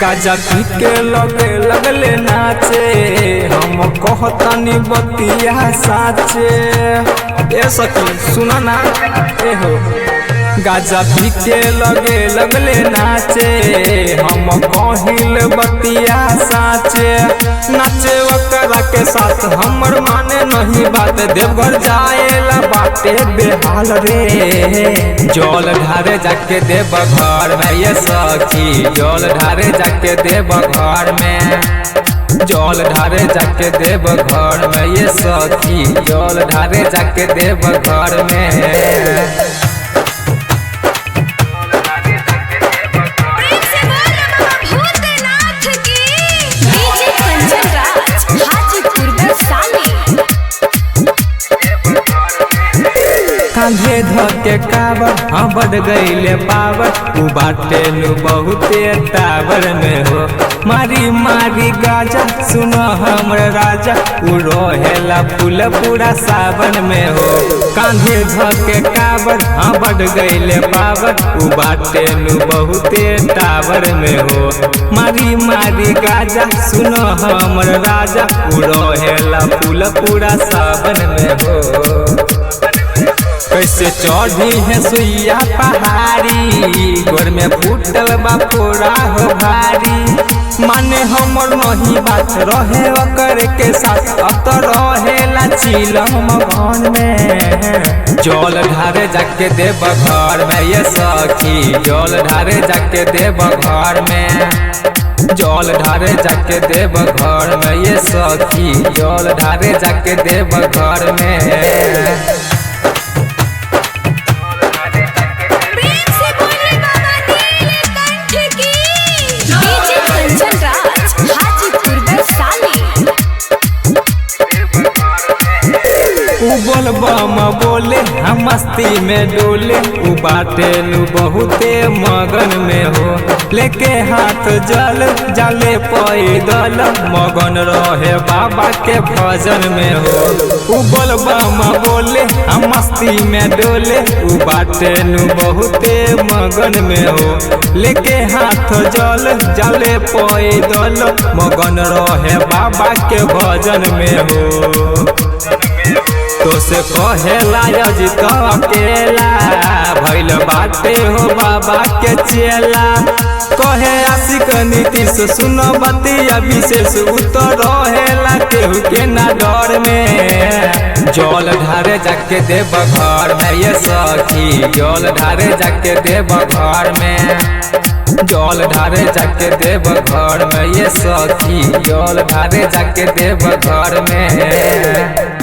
गाजा पी के लगे लगले नाचे, हम कहतनी बतिया साचे। ए सखी सुना ना ए हो, गाजा पी के लगे लगले नाचे, हम कहिल बतिया साचे। नाचे ओकरा के साथ हमर माने नहीं बात, देवघर जाएला बाटे बेहाल रे। जल ढारे जाके देव घर में ये सखी, जल ढारे जाके देव घर में, जल ढारे जाके देव घर में ये सखी, जल ढारे जाके देव घर में। कांधे धके काबर हाँ बढ़ गईले पावर, उ बाटे नु बहुते टावर में हो। मारी मारी गाजा सुनो हमर राजा, उ रोहेला फूल पूरा सावन में हो। कांधे धके काबर हाँ बढ़ गईले पावर, उ बाटे नु बहुते टावर में हो। मारी मारी गाजा सुनो हमर राजा, उ रोहेला फूल पूरा सावन में हो। कैसे चढ़ी है सुइया पहाड़ी, गोर में फूटल बा फोड़ा हो भारी। माने हमर नहीं बात रहे ओकर के साथ, अब तो रहेला चिलम मगन में। जल ढारे जाके देव घर में ये सखी, जल ढारे जाके देव घर में, जल ढारे जाके देव घर में ये सखी, जल ढारे जाके देव घर में। बोल बम बोले हम मस्ती में डोले, उ बाटे नु बहुते मगन में हो। लेके हाथ जल जाले पैदल, मगन रहे बाबा के भजन में हो। उ बोल बम बोले हम मस्ती में डोले, उ बाटे नु बहुते मगन में हो। लेके हाथ जल जाले पैदल, मगन रहे बाबा के भजन में हो। तो से कहेला अजित अकेला, भइल बाटे हो बाबा के चेला। कहे आशिक नीतीश सुनो बतिया विशेष, उतर रहेला केहू के ना डर में। जल ढारे जाके देव घर में ये सखी, जल ढारे जाके देव घर में, जल ढारे जाके देव घर में ये सखी, जल ढारे जाके देव घर में।